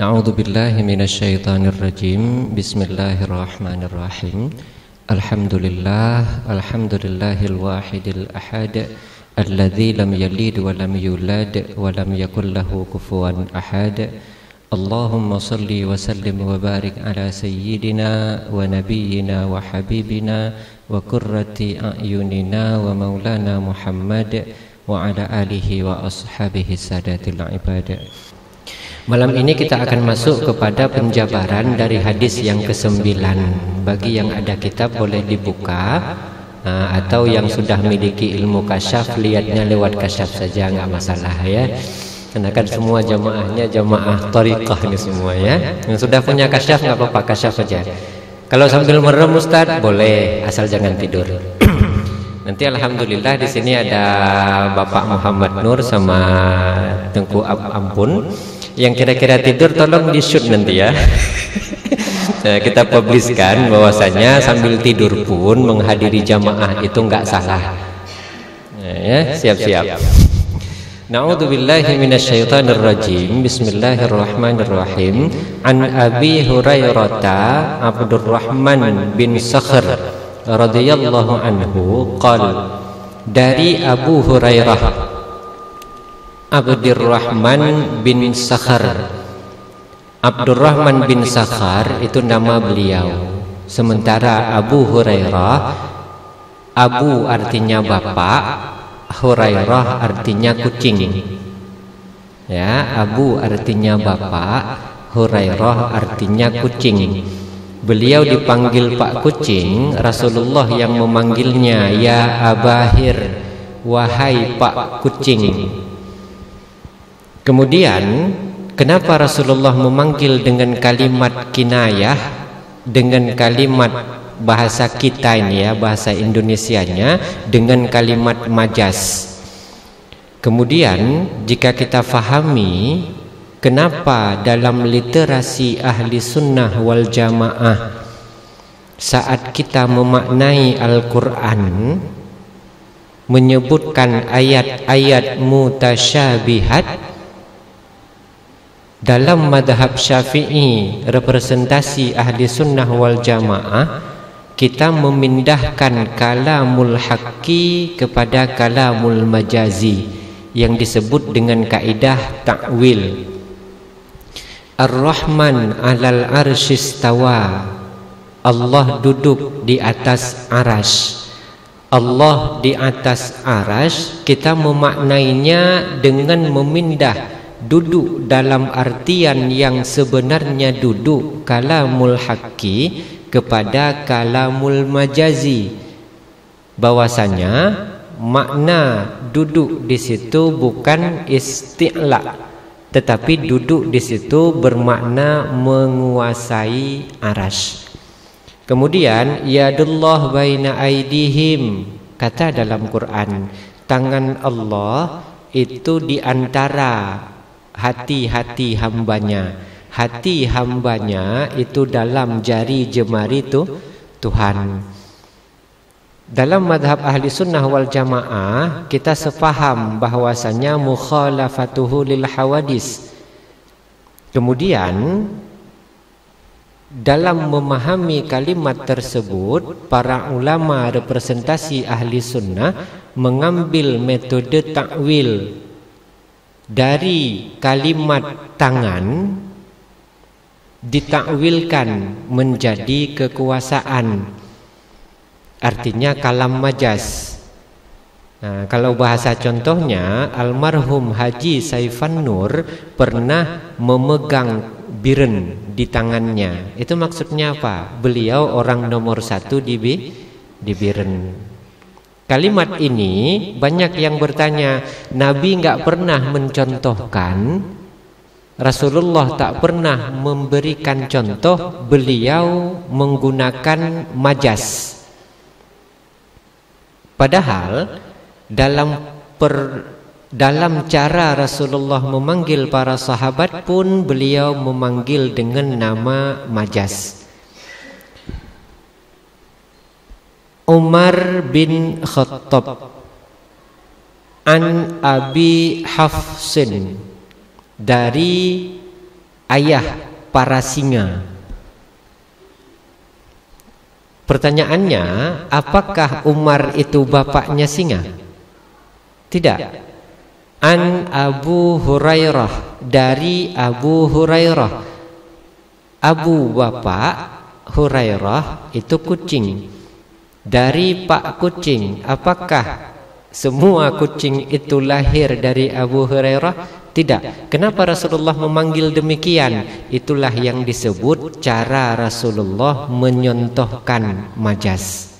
A'udzu billahi minasyaitonir rajim. Bismillahirrahmanirrahim. Alhamdulillahil wahidil ahad alladzi lam yalid wa lam yulad wa lam yakul lahu kufuwan ahad. Allahumma shalli wa sallim wa barik ala sayyidina wa nabiyyina wa habibina wa qurrati a'yunina wa maulana Muhammad wa ala alihi wa ashabihi sadatil ibad. Malam ini kita akan masuk kepada penjabaran dari hadis yang ke-9. Bagi yang ada kitab boleh dibuka, atau yang sudah memiliki ilmu kasyaf lihatnya lewat kasyaf saja, nggak masalah ya. Karena kan semua jamaahnya jamaah thariqah ini semua ya. Yang sudah punya kasyaf nggak apa-apa, kasyaf saja. Kalau sambil merem Ustaz boleh, asal jangan tidur. Nanti alhamdulillah di sini ada Bapak Muhammad Nur sama Tengku Ampun. Yang kira-kira tidur tolong di-shoot nanti ya. Kita publiskan bahwasanya sambil tidur pun menghadiri jamaah itu enggak salah. Ya, siap-siap. Na'udzubillahi minasyaitonir rajim. Bismillahirrahmanirrahim. An Abi Hurairah Abdurrahman bin Sakhr radhiyallahu anhu qala, dari Abu Hurairah Abdurrahman bin Sakhr. Abdurrahman bin Sakhr itu nama beliau. Sementara Abu Hurairah, Abu artinya bapak, Hurairah artinya kucing. Ya, Abu artinya bapak, Hurairah artinya kucing. Beliau dipanggil Pak Kucing, Rasulullah yang memanggilnya ya Abahir, wahai Pak Kucing. Kemudian kenapa Rasulullah memanggil dengan kalimat kinayah, dengan kalimat bahasa kita ini ya, bahasa Indonesianya, dengan kalimat majas. Kemudian jika kita fahami kenapa dalam literasi ahli sunnah wal jamaah saat kita memaknai Al-Quran menyebutkan ayat-ayat mutasyabihat, dalam madhab Syafi'i representasi ahli sunnah wal jamaah kita memindahkan kalamul haqqi kepada kalamul majazi yang disebut dengan kaidah ta'wil. Ar-Rahman 'alal arsyistawa, Allah duduk di atas arasy. Allah di atas arasy kita memaknainya dengan memindah duduk dalam artian yang sebenarnya duduk kalamul haqqi kepada kalamul majazi, bahwasanya makna duduk di situ bukan isti'la, tetapi duduk di situ bermakna menguasai arasy. Kemudian yadullah baina aidihim, kata dalam Quran tangan Allah itu di antara hati-hati hambanya. Hati hambanya itu dalam jari jemari itu Tuhan. Dalam madhab ahli sunnah wal jamaah kita sepaham bahwasanya mukhalafatuhu lil hawadis. Kemudian dalam memahami kalimat tersebut para ulama representasi ahli sunnah mengambil metode takwil dari kalimat tangan ditakwilkan menjadi kekuasaan, artinya kalam majas. Nah, kalau bahasa contohnya almarhum Haji Saifan Nur pernah memegang biren di tangannya. Itu maksudnya apa? Beliau orang nomor 1 di biren. Kalimat ini banyak yang bertanya, Nabi enggak pernah mencontohkan, Rasulullah tak pernah memberikan contoh beliau menggunakan majas. Padahal dalam cara Rasulullah memanggil para sahabat pun beliau memanggil dengan nama majas. Umar bin Khattab an Abi Hafsin, dari ayah para singa. Pertanyaannya, apakah Umar itu bapaknya singa? Tidak. An Abu Hurairah, dari Abu Hurairah. Abu bapak, Hurairah itu kucing. Dari Pak Kucing, apakah semua kucing itu lahir dari Abu Hurairah? Tidak. Kenapa Rasulullah memanggil demikian? Itulah yang disebut cara Rasulullah menyontohkan majaz.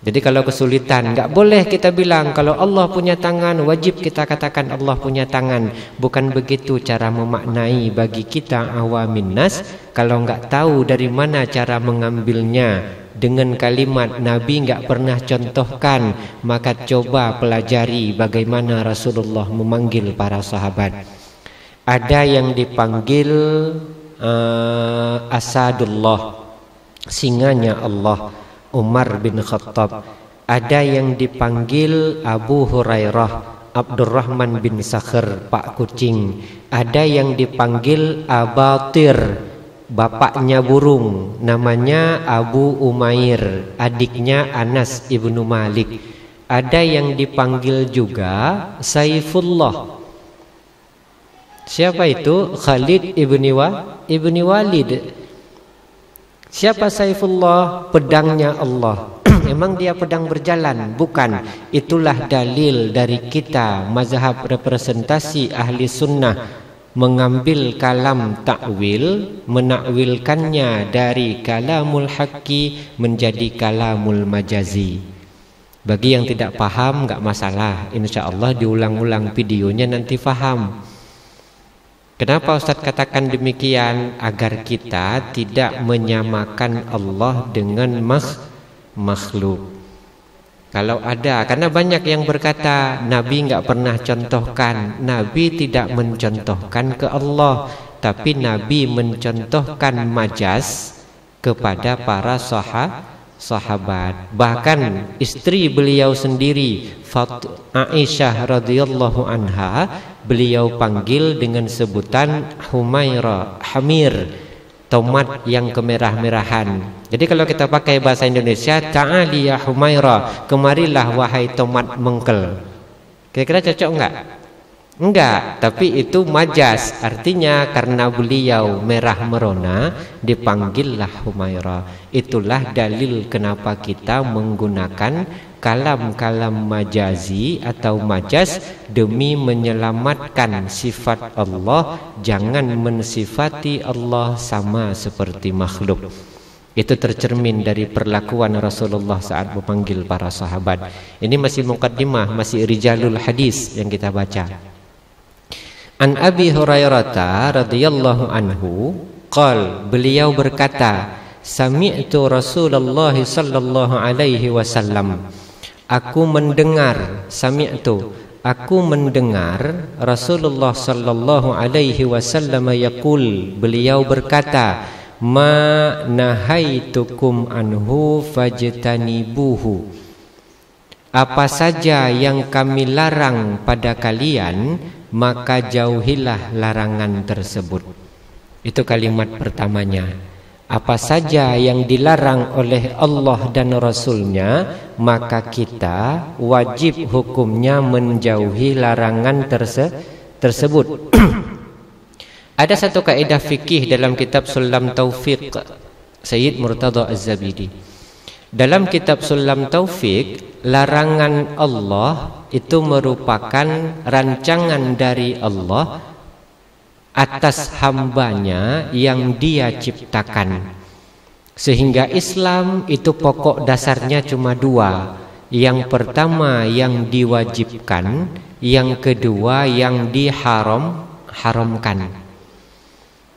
Jadi kalau kesulitan, nggak boleh kita bilang kalau Allah punya tangan, wajib kita katakan Allah punya tangan. Bukan begitu cara memaknai bagi kita awamin nas. Kalau nggak tahu dari mana cara mengambilnya dengan kalimat Nabi nggak pernah contohkan, maka coba pelajari bagaimana Rasulullah memanggil para sahabat. Ada yang dipanggil Asadullah, singanya Allah, Umar bin Khattab. Ada yang dipanggil Abu Hurairah, Abdurrahman bin Sakhr, Pak Kucing. Ada yang dipanggil Abatir, bapaknya burung, namanya Abu Umair, adiknya Anas ibnu Malik. Ada yang dipanggil juga Saifullah. Siapa itu? Khalid ibni Walid. Siapa Saifullah? Pedangnya Allah. Emang dia pedang berjalan? Bukan. Itulah dalil dari kita mazhab representasi ahli sunnah, mengambil kalam takwil, menakwilkannya dari kalamul haqqi menjadi kalamul majazi. Bagi yang tidak paham enggak masalah, insyaallah diulang-ulang videonya nanti paham. Kenapa Ustaz katakan demikian? Agar kita tidak menyamakan Allah dengan makhluk. Kalau ada, karena banyak yang berkata Nabi enggak pernah contohkan. Nabi tidak mencontohkan ke Allah, tapi Nabi mencontohkan majaz kepada para sahabat. Bahkan istri beliau sendiri, Aisyah radhiyallahu anha, beliau panggil dengan sebutan Humaira, Hamir, tomat yang kemerah-merahan. Jadi kalau kita pakai bahasa Indonesia, ta'ali ya Humaira, kemarilah wahai tomat mengkel. Kira-kira cocok enggak? Enggak, tapi itu majaz. Artinya karena beliau merah merona, dipanggillah Humaira. Itulah dalil kenapa kita menggunakan kalam-kalam majazi atau majaz demi menyelamatkan sifat Allah. Jangan mensifati Allah sama seperti makhluk. Itu tercermin dari perlakuan Rasulullah saat memanggil para sahabat. Ini masih muqaddimah, masih rijalul hadis yang kita baca. An Abi Hurairah radhiyallahu anhu qal, beliau berkata, sami'tu Rasulullah sallallahu alaihi wasallam, aku mendengar, sami'tu, aku mendengar Rasulullah sallallahu alaihi wasallam yaqul, beliau berkata, ma nahaitukum anhu fajtanibuhu, apa saja yang kami larang pada kalian, maka jauhilah larangan tersebut. Itu kalimat pertamanya. Apa saja yang dilarang oleh Allah dan Rasulnya, maka kita wajib hukumnya menjauhi larangan tersebut. Ada satu kaidah fikih dalam kitab Sulam Taufiq Sayyid Murtada Az-Zabidi. Dalam kitab Sulam Taufik, larangan Allah itu merupakan rancangan dari Allah atas hambanya yang dia ciptakan. Sehingga Islam itu pokok dasarnya cuma dua. Yang pertama yang diwajibkan, yang kedua yang diharamkan.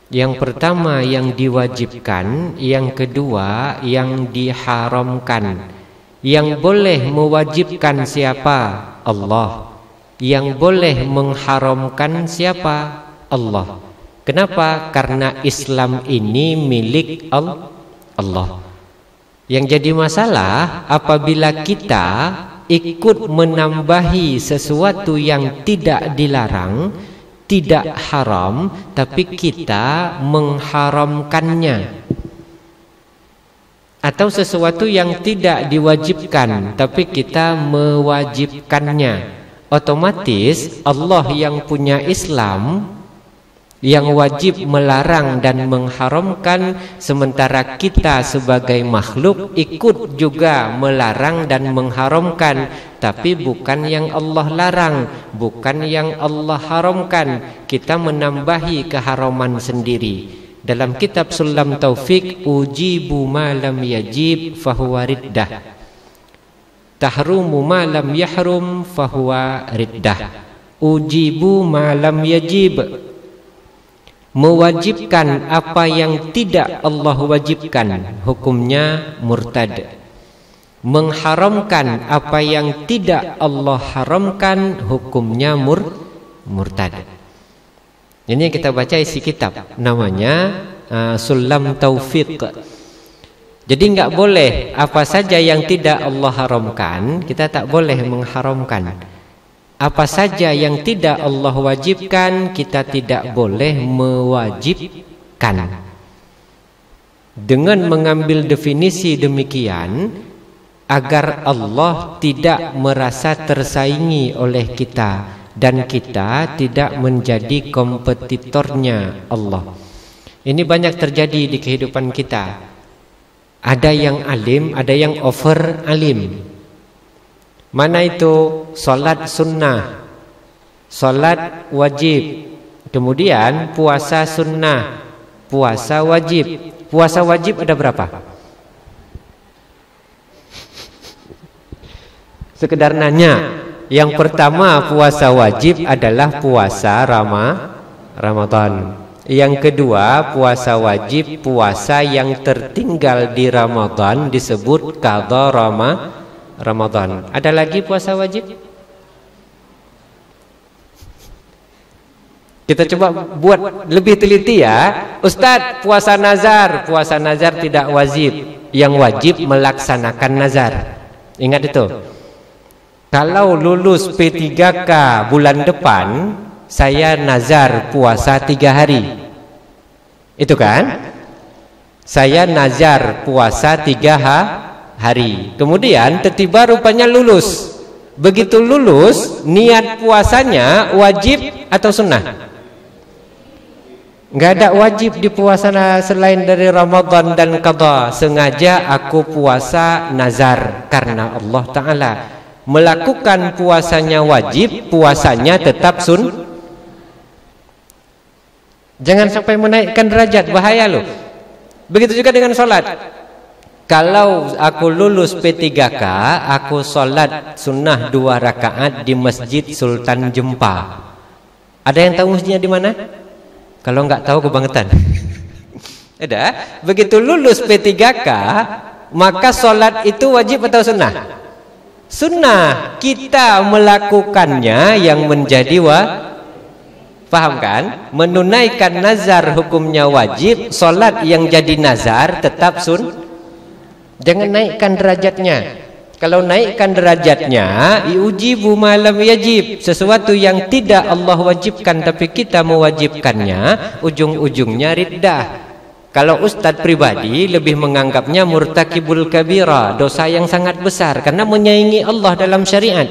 Yang pertama yang diwajibkan, yang kedua yang diharamkan. Yang boleh mewajibkan siapa? Allah. Yang boleh mengharamkan siapa? Allah. Kenapa? Karena Islam ini milik Allah. Yang jadi masalah apabila kita ikut menambahi sesuatu yang tidak dilarang, tidak haram, tapi kita mengharamkannya. Atau sesuatu yang tidak diwajibkan, tapi kita mewajibkannya. Otomatis Allah yang punya Islam, yang wajib melarang dan mengharamkan, sementara kita sebagai makhluk ikut juga melarang dan mengharamkan, tapi bukan yang Allah larang, bukan yang Allah haramkan. Kita menambahi keharaman sendiri. Dalam kitab Sulam Taufik, ujibu ma lam yajib fahuwa riddah, tahrumu ma lam yahrum fahuwa riddah. Ujibu ma lam yajib, mewajibkan apa yang tidak Allah wajibkan, hukumnya murtad. Mengharamkan apa yang tidak Allah haramkan, hukumnya murtad. Ini yang kita baca isi kitab, namanya Sulam Taufik. Jadi enggak boleh apa saja yang tidak Allah haramkan, kita tak boleh mengharamkan. Apa saja yang tidak Allah wajibkan, kita tidak boleh mewajibkan. Dengan mengambil definisi demikian, agar Allah tidak merasa tersaingi oleh kita, dan kita tidak menjadi kompetitornya Allah. Ini banyak terjadi di kehidupan kita. Ada yang alim, ada yang over alim. Mana itu? Salat sunnah, salat wajib, kemudian puasa sunnah, puasa wajib. Puasa wajib ada berapa? Sekedar nanya. Yang pertama, puasa wajib adalah puasa Ramadan. Yang kedua, puasa wajib, puasa yang tertinggal di Ramadan disebut qadha Ramadan. Ada lagi puasa wajib? Kita coba buat lebih teliti ya. Ustadz, puasa nazar. Puasa nazar tidak wajib. Yang wajib melaksanakan nazar. Ingat itu. Kalau lulus P3K bulan depan, saya nazar puasa 3 hari. Itu kan? Saya nazar puasa 3 hari. Kemudian tiba-tiba rupanya lulus. Begitu lulus, niat puasanya wajib atau sunnah? Enggak ada wajib di puasa selain dari Ramadan dan qadha. Sengaja aku puasa nazar karena Allah Ta'ala. Melakukan puasanya wajib, puasanya tetap jangan sampai menaikkan derajat, bahaya loh. Begitu juga dengan sholat. Kalau aku lulus P3K, aku sholat sunnah 2 rakaat di Masjid Sultan Jempa. Ada yang tahu masjidnya di mana? Kalau nggak tahu kebangetan. Ada. Begitu lulus P3K, maka sholat itu wajib atau sunnah? Sunnah. Kita melakukannya yang menjadi paham kan? Menunaikan nazar hukumnya wajib, sholat yang jadi nazar tetap Jangan naikkan derajatnya. Kalau naikkan derajatnya, ujibu ma lam yajib, sesuatu yang tidak Allah wajibkan tapi kita mewajibkannya, ujung-ujungnya riddah. Kalau ustadz pribadi lebih menganggapnya murtakibul kabira, dosa yang sangat besar karena menyaingi Allah dalam syariat.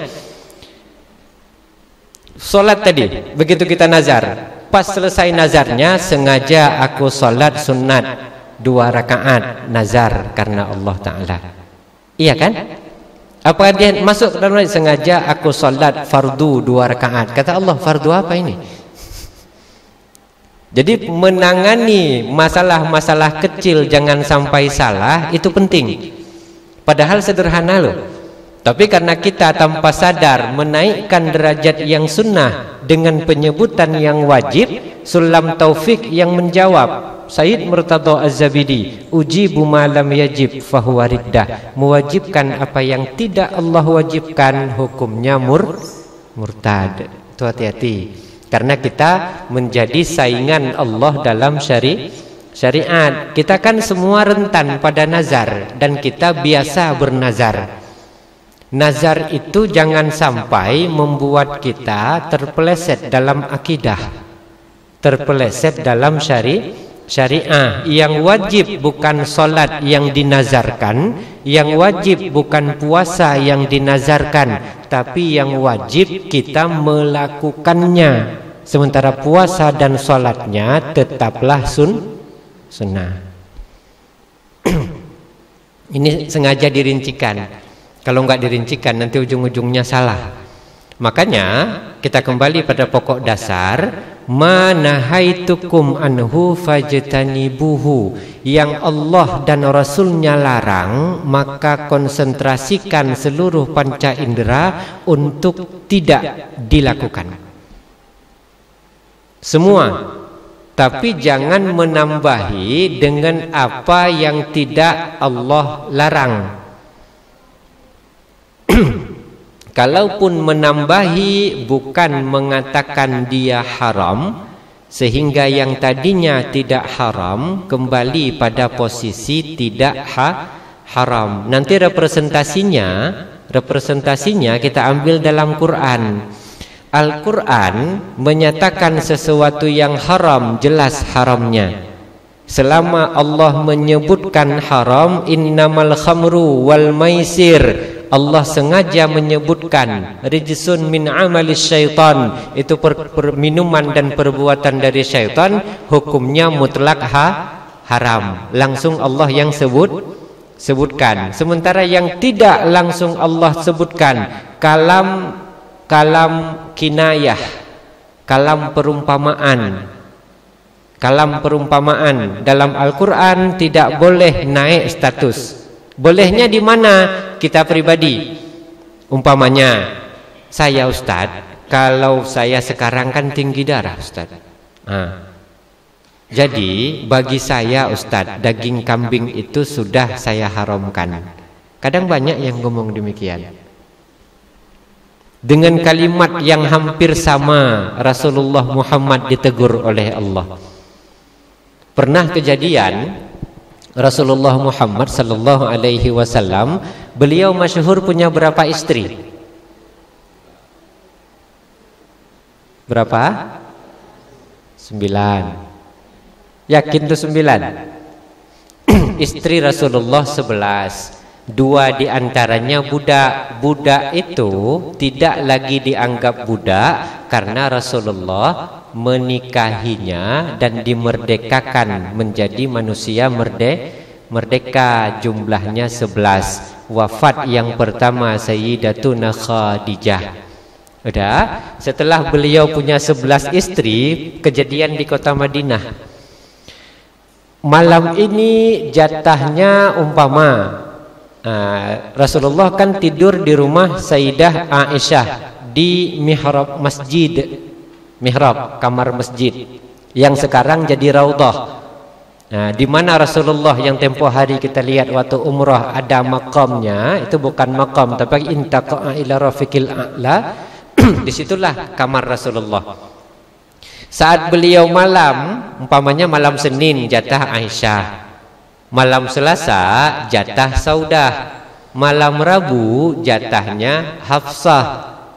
Solat tadi, begitu kita nazar, pas selesai nazarnya sengaja aku solat sunat 2 rakaat nazar karena Allah Ta'ala. Iya kan? Apa dia masuk ke dalam sengaja aku solat fardu 2 rakaat. Kata Allah, fardu apa ini? Jadi menangani masalah-masalah kecil jangan sampai salah itu penting. Padahal sederhana loh. Tapi karena kita tanpa sadar menaikkan derajat yang sunnah dengan penyebutan yang wajib, Sulam Taufik yang menjawab, Sayyid Murtadha Az-Zabidi, ujibu ma lam yajib fahuwa riddah, mewajibkan apa yang tidak Allah wajibkan hukumnya murtad. Itu hati-hati. Karena kita menjadi saingan Allah dalam syariat. Kita kan semua rentan pada nazar dan kita biasa bernazar. Nazar itu jangan sampai membuat kita terpeleset dalam akidah. terpeleset dalam syariah. Yang wajib bukan solat yang dinazarkan, yang wajib bukan puasa yang dinazarkan, tapi yang wajib kita melakukannya. Sementara puasa dan solatnya tetaplah sunnah. Ini sengaja dirincikan. Kalau nggak dirincikan nanti ujung-ujungnya salah. Makanya kita kembali pada pokok dasar, manahaitukum anhu fajtanibuhu. Yang Allah dan Rasulnya larang, maka konsentrasikan seluruh panca indera untuk tidak dilakukan. Semua, tapi jangan menambahi dengan apa yang tidak Allah larang. Kalaupun menambahi bukan mengatakan dia haram, sehingga yang tadinya tidak haram kembali pada posisi tidak haram. Nanti representasinya kita ambil dalam Quran. Al-Quran menyatakan sesuatu yang haram, jelas haramnya. Selama Allah menyebutkan haram, innamal khamru wal maisir, Allah sengaja menyebutkan rijsun min amalis syaitan, itu minuman dan perbuatan dari syaitan, hukumnya mutlak haram. Langsung Allah yang sebutkan. Sementara yang tidak langsung Allah sebutkan, kalam kinayah, kalam perumpamaan dalam Al-Quran tidak boleh naik status. Bolehnya di mana? Kita pribadi. Umpamanya, saya Ustaz, kalau saya sekarang kan tinggi darah Ustaz. Jadi bagi saya Ustaz, daging kambing itu sudah saya haramkan. Kadang banyak yang ngomong demikian. Dengan kalimat yang hampir sama, Rasulullah Muhammad ditegur oleh Allah. Pernah kejadian, Rasulullah Muhammad sallallahu alaihi wasallam, beliau masyhur punya berapa istri? Berapa? 9. Yakin itu 9? Istri Rasulullah 11. 2 diantaranya budak. Budak itu tidak lagi dianggap budak karena Rasulullah menikahinya dan dimerdekakan menjadi manusia merdeka. Jumlahnya 11. Wafat yang pertama Sayyidatuna Khadijah. Udah, setelah beliau punya 11 istri, kejadian di kota Madinah. Malam ini jatahnya umpama Rasulullah kan tidur di rumah Sayyidah Aisyah di mihrab masjid, mihrab kamar masjid yang sekarang jadi raudhah. Di mana Rasulullah yang tempoh hari kita lihat waktu umrah ada makamnya, itu bukan makam tapi intaqa ila rafiqil a'la. Disitulah kamar Rasulullah. Saat beliau malam, umpamanya malam Senin jatah Aisyah, malam Selasa jatah Saudah, malam Rabu jatahnya Hafsah,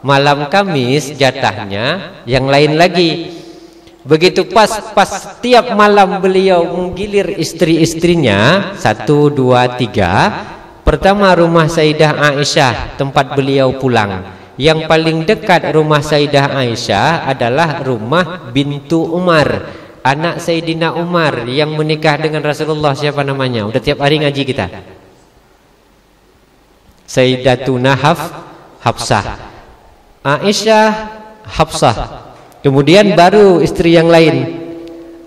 malam Kamis jatahnya yang lain lagi. Begitu pas tiap malam beliau menggilir istri-istrinya 1, 2, 3. Pertama rumah Sayyidah Aisyah, tempat beliau pulang. Yang paling dekat rumah Sayyidah Aisyah adalah rumah bintu Umar, anak Sayyidina Umar yang menikah dengan Rasulullah. Siapa namanya? Udah tiap hari ngaji kita. Sayyidatuna Hafsah, Aisyah, Hafsah. Kemudian baru istri yang lain,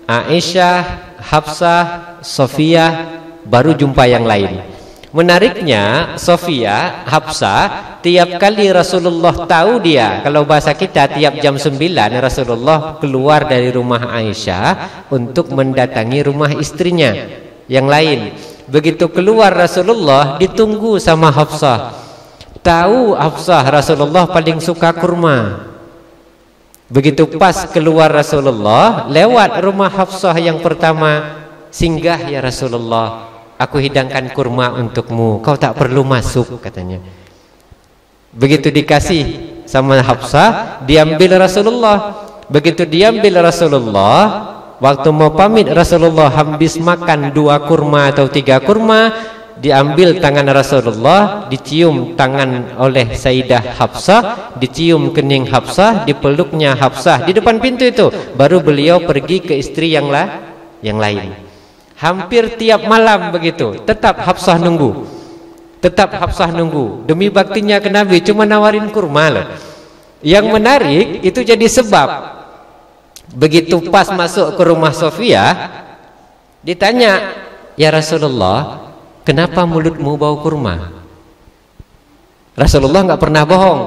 Aisyah, Hafsah, Sofia, baru jumpa yang lain. Menariknya, Sofia, Hafsah, tiap kali Rasulullah tahu dia, kalau bahasa kita tiap jam 9 Rasulullah keluar dari rumah Aisyah untuk mendatangi rumah istrinya yang lain. Begitu keluar Rasulullah ditunggu sama Hafsah. Tahu Hafsah Rasulullah paling suka kurma. Begitu pas keluar Rasulullah, lewat rumah Hafsah yang pertama, singgah ya Rasulullah, aku hidangkan kurma untukmu, kau tak perlu masuk, katanya. Begitu dikasih sama Hafsah, diambil Rasulullah. Begitu diambil Rasulullah, waktu mau pamit Rasulullah habis makan 2 kurma atau 3 kurma, diambil tangan Rasulullah, dicium tangan oleh Sayyidah Hafsah, dicium kening Hafsah, dipeluknya Hafsah di depan pintu itu, baru beliau pergi ke istri yang lain. Hampir tiap malam begitu, tetap Hafsah nunggu. Tetap Hafsah nunggu. Demi baktinya ke Nabi, cuma nawarin kurma loh. Yang menarik itu jadi sebab begitu pas masuk ke rumah Sofia, ditanya, "Ya Rasulullah, kenapa mulutmu bau kurma?" Rasulullah nggak pernah bohong.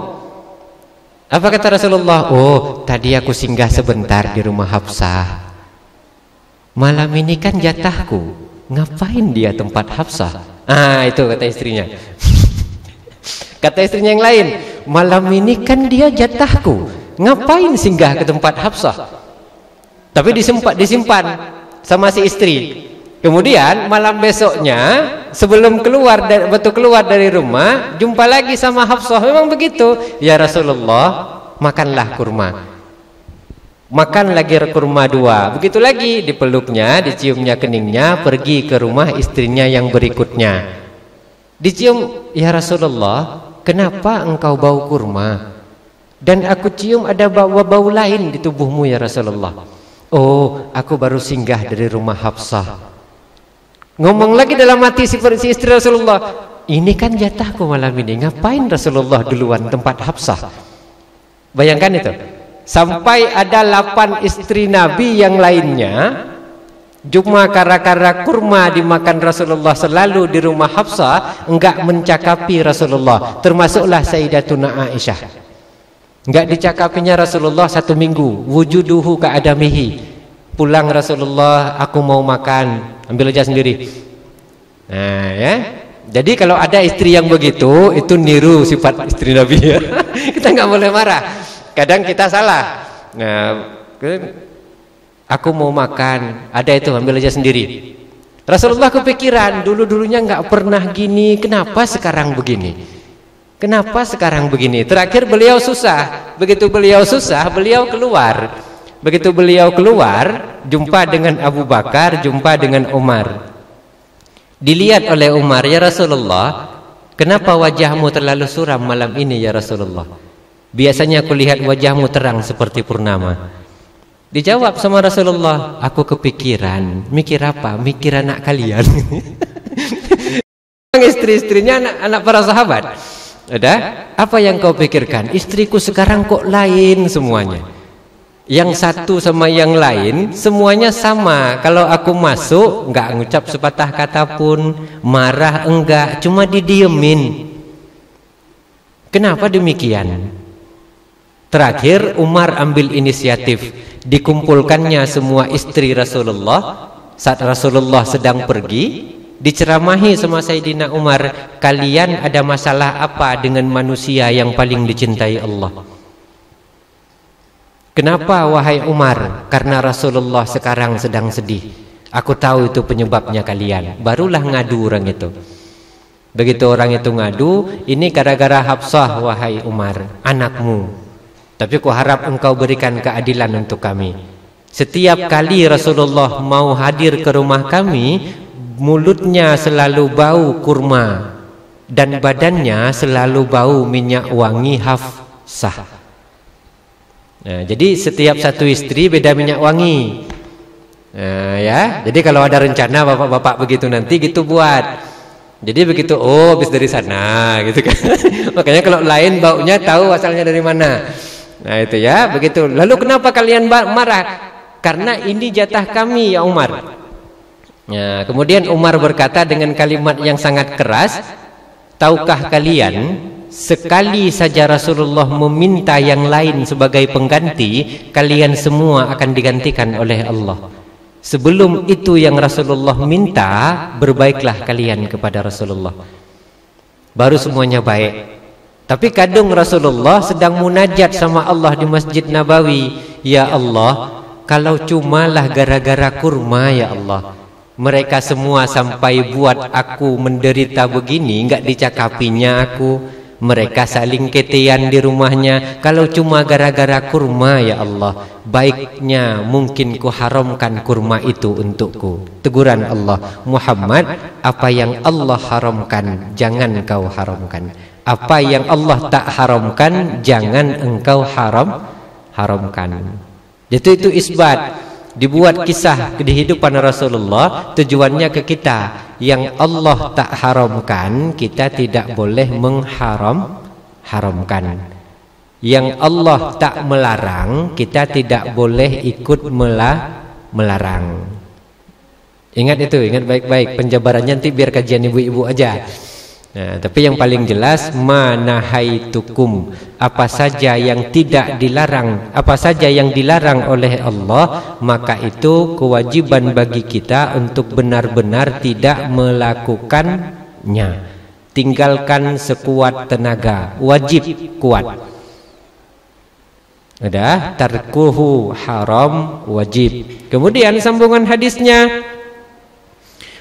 Apa kata Rasulullah? "Oh, tadi aku singgah sebentar di rumah Hafsah. Malam ini kan jatahku. Ngapain dia tempat Hafsah?" Itu kata istrinya. Kata istrinya yang lain, "Malam ini kan dia jatahku. Ngapain singgah ke tempat Hafsah?" Tapi disimpan sama si istri. Kemudian malam besoknya sebelum keluar dari rumah, jumpa lagi sama Hafsah. Memang begitu. "Ya Rasulullah, makanlah kurma." Makan lagi kurma 2. Begitu lagi, dipeluknya, diciumnya keningnya, pergi ke rumah istrinya yang berikutnya. Dicium, "Ya Rasulullah, kenapa engkau bau kurma? Dan aku cium ada bau lain di tubuhmu ya Rasulullah." "Oh, aku baru singgah dari rumah Hafsah." Ngomong lagi dalam hati si istri Rasulullah, "Ini kan jatahku malam ini, ngapain Rasulullah duluan tempat Hafsah?" Bayangkan itu. Sampai ada 8 istri Nabi yang lainnya, cuma kara-kara kurma dimakan Rasulullah selalu di rumah Hafsah, enggak mencakapi Rasulullah, termasuklah Sayyidatuna Aisyah. Enggak dicakapinya Rasulullah 1 minggu. Wujuduhu ka'adamihi. Pulang Rasulullah, "Aku mau makan." Ambil aja sendiri. Nah ya. Jadi kalau ada istri yang begitu, itu niru sifat istri Nabi ya. Kita nggak boleh marah. Kadang kita salah. Nah, "Aku mau makan." Ada itu, ambil aja sendiri. Rasulullah kepikiran, dulunya nggak pernah gini, kenapa sekarang begini? Kenapa sekarang begini? Terakhir beliau susah. Begitu beliau susah, beliau keluar. Begitu beliau keluar, jumpa dengan Abu Bakar, jumpa dengan Umar. Dilihat oleh Umar, "Ya Rasulullah, kenapa wajahmu terlalu suram malam ini ya Rasulullah? Biasanya aku lihat wajahmu terang seperti purnama." Dijawab sama Rasulullah, "Aku kepikiran." Mikir apa? Mikir anak kalian. Istri-istrinya anak para sahabat. Ada? "Apa yang kau pikirkan? Istriku sekarang kok lain semuanya. Yang satu sama yang lain semuanya sama. Kalau aku masuk enggak ngucap sepatah kata pun, marah enggak, cuma didiemin. Kenapa demikian?" Terakhir Umar ambil inisiatif, dikumpulkannya semua istri Rasulullah saat Rasulullah sedang pergi. Diceramahi sama Sayyidina Umar, "Kalian ada masalah apa dengan manusia yang paling dicintai Allah?" "Kenapa wahai Umar?" "Karena Rasulullah sekarang sedang sedih. Aku tahu itu penyebabnya kalian." Barulah ngadu orang itu. Begitu orang itu ngadu, "Ini gara-gara Hafsah wahai Umar, anakmu. Tapi ku harap engkau berikan keadilan untuk kami. Setiap kali Rasulullah mau hadir ke rumah kami, mulutnya selalu bau kurma dan badannya selalu bau minyak wangi Hafsah." Nah, jadi setiap satu istri beda minyak wangi. Nah, ya, jadi kalau ada rencana bapak-bapak begitu nanti gitu buat. Jadi begitu, oh habis dari sana gitu kan. Makanya kalau lain baunya tahu asalnya dari mana. Nah itu ya, begitu. Lalu kenapa kalian marah? Karena ini jatah kami ya Umar. Ya, kemudian Umar berkata dengan kalimat yang sangat keras, "Tahukah kalian, sekali saja Rasulullah meminta yang lain sebagai pengganti, kalian semua akan digantikan oleh Allah. Sebelum itu yang Rasulullah minta, berbaiklah kalian kepada Rasulullah. Baru semuanya baik." Tapi kadang Rasulullah sedang munajat sama Allah di Masjid Nabawi, "Ya Allah, kalau cumalah gara-gara kurma ya Allah, mereka semua sampai buat aku menderita begini, enggak dicakapinya aku. Mereka saling ketean di rumahnya. Kalau cuma gara-gara kurma, ya Allah, baiknya mungkin ku haramkan kurma itu untukku. Teguran Allah, Muhammad, apa yang Allah haramkan jangan kau haramkan. Apa yang Allah tak haramkan jangan engkau haramkan. Itu isbat. Dibuat kisah kehidupan Rasulullah tujuannya ke kita. Yang Allah tak haramkan kita tidak boleh mengharamkan. Yang Allah tak melarang kita tidak boleh ikut melarang. Ingat itu, ingat baik-baik. Penjabarannya nanti biar kajian ibu-ibu aja. Nah, tapi yang paling jelas, manahaitukum, apa saja yang tidak dilarang, apa saja yang dilarang oleh Allah, maka itu kewajiban bagi kita untuk benar-benar tidak melakukannya. Tinggalkan sekuat tenaga, wajib kuat. Ada tarkuhu haram wajib. Kemudian sambungan hadisnya,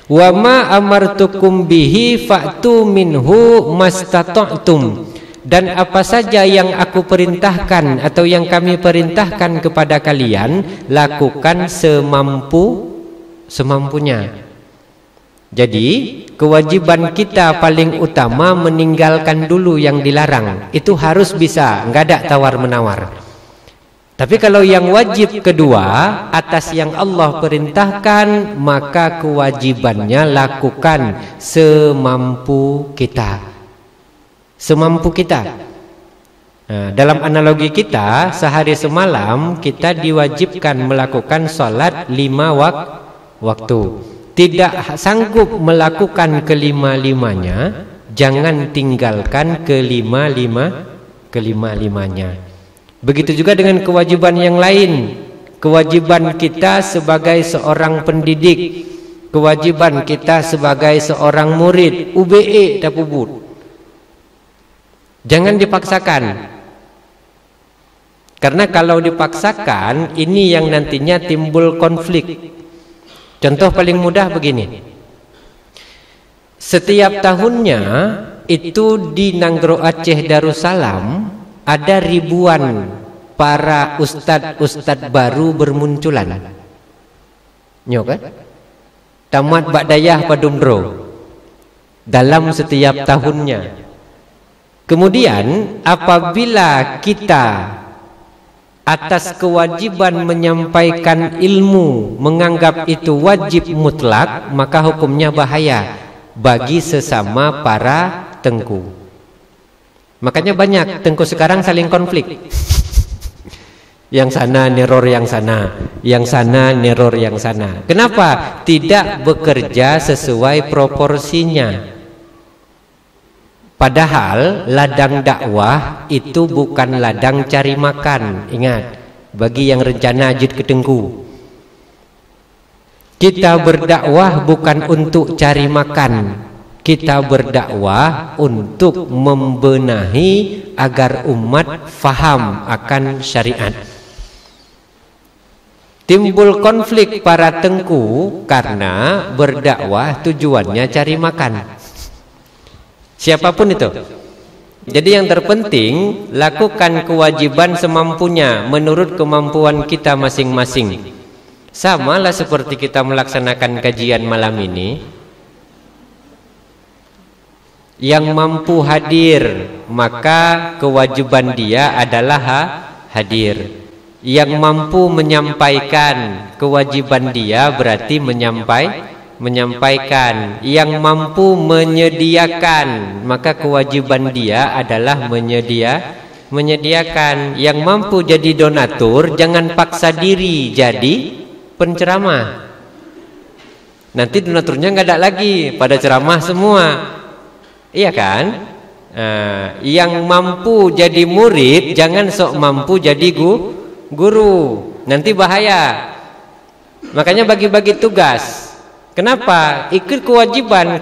wa ma amartukum bihi fa'tu minhu mastata'tum, dan apa saja yang aku perintahkan atau yang kami perintahkan kepada kalian, lakukan semampunya. Jadi kewajiban kita paling utama meninggalkan dulu yang dilarang. Itu harus bisa, enggak ada tawar-menawar. Tapi kalau yang wajib kedua, atas yang Allah perintahkan, maka kewajibannya lakukan semampu kita. Semampu kita. Nah, dalam analogi kita, sehari semalam kita diwajibkan melakukan sholat 5 waktu. Tidak sanggup melakukan kelima-limanya, jangan tinggalkan kelima-limanya. Begitu juga dengan kewajiban yang lain. Kewajiban kita sebagai seorang pendidik, kewajiban kita sebagai seorang murid, UBE tapubut. Jangan dipaksakan. Karena kalau dipaksakan, ini yang nantinya timbul konflik. Contoh paling mudah begini. Setiap tahunnya itu di Nanggro Aceh Darussalam ada ribuan para ustad-ustad baru bermunculan. Nyo kan? Tamat Ba'dayah Padumdro dalam setiap tahunnya. Kemudian apabila kita atas kewajiban menyampaikan ilmu menganggap itu wajib mutlak, maka hukumnya bahaya bagi sesama para tengku. Makanya banyak tengku sekarang saling konflik. Yang sana neror yang sana, yang sana neror yang sana. Kenapa? Tidak bekerja sesuai proporsinya. Padahal ladang dakwah itu bukan ladang cari makan. Ingat, bagi yang rencana ajit ke Tengku, kita berdakwah bukan untuk cari makan. Kita berdakwah untuk membenahi agar umat faham akan syariat. Timbul konflik para tengku karena berdakwah tujuannya cari makan. Siapapun itu. Jadi yang terpenting, lakukan kewajiban semampunya menurut kemampuan kita masing-masing. Samalah seperti kita melaksanakan kajian malam ini. Yang mampu hadir, maka kewajiban dia adalah hadir. Yang mampu menyampaikan, kewajiban dia berarti menyampaikan. Yang mampu menyediakan, maka kewajiban dia adalah menyediakan. Yang mampu jadi donatur, jangan paksa diri jadi penceramah. Nanti donaturnya nggak ada lagi, pada ceramah semua. Iya kan? Yang mampu jadi murid, jangan sok mampu jadi guru. Nanti bahaya. Makanya bagi-bagi tugas. Kenapa? Ikut kewajiban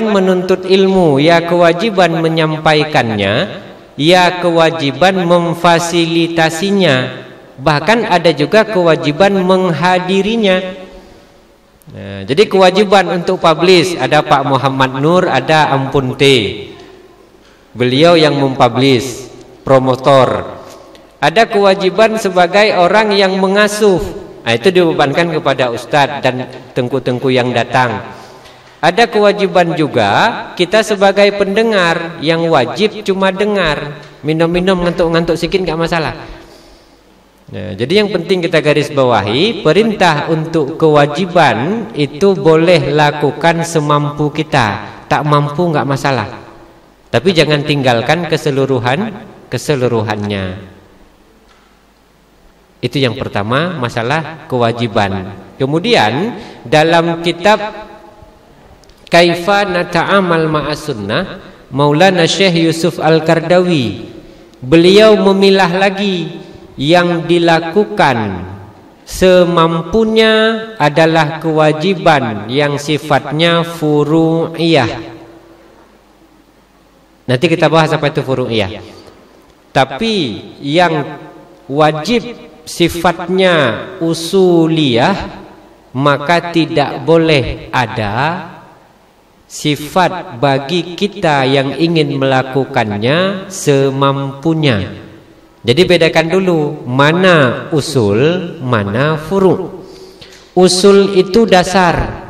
menuntut ilmu, ya kewajiban menyampaikannya, ya kewajiban memfasilitasinya. Bahkan ada juga kewajiban menghadirinya. Nah, jadi kewajiban untuk publish ada Pak Muhammad Nur, ada Ampun T. Beliau yang mempublish, promotor. Ada kewajiban sebagai orang yang mengasuh. Nah, itu dibebankan kepada ustadz dan tengku-tengku yang datang. Ada kewajiban juga kita sebagai pendengar yang wajib cuma dengar. Minum-minum ngantuk-ngantuk sikit enggak masalah. Nah, jadi yang penting kita garis bawahi, perintah untuk kewajiban itu boleh lakukan semampu kita. Tak mampu enggak masalah. Tapi jangan tinggalkan keseluruhannya. Itu yang pertama, masalah kewajiban. Kemudian dalam kitab Kaifa Nata'amal Ma'as Sunnah, Maulana Syekh Yusuf Al-Qardawi, beliau memilah lagi yang dilakukan semampunya adalah kewajiban yang sifatnya furu'iyah. Nanti kita bahas apa itu furu'iyah. Tapi yang wajib sifatnya usuliyah, maka tidak boleh ada sifat bagi kita yang ingin melakukannya semampunya. Jadi bedakan dulu mana usul, mana furu'. Usul itu dasar.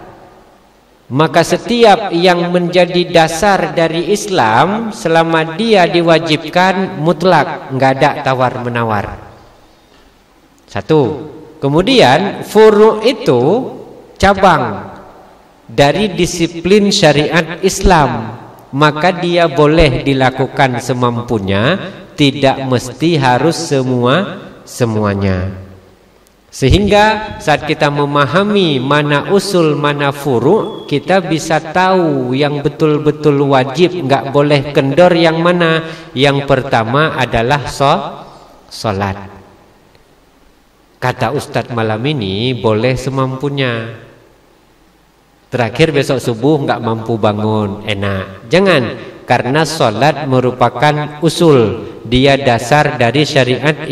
Maka setiap yang menjadi dasar dari Islam selama dia diwajibkan mutlak, enggak ada tawar-menawar. Satu. Kemudian furu' itu cabang dari disiplin syariat Islam, maka dia boleh dilakukan semampunya, tidak mesti harus semuanya. Sehingga saat kita memahami mana usul mana furu', kita bisa tahu yang betul-betul wajib, enggak boleh kendor yang mana. Yang pertama adalah salat. Kata Ustadz malam ini boleh semampunya. Terakhir besok subuh enggak mampu bangun, enak. Jangan, karena salat merupakan usul. Dia dasar dari syariat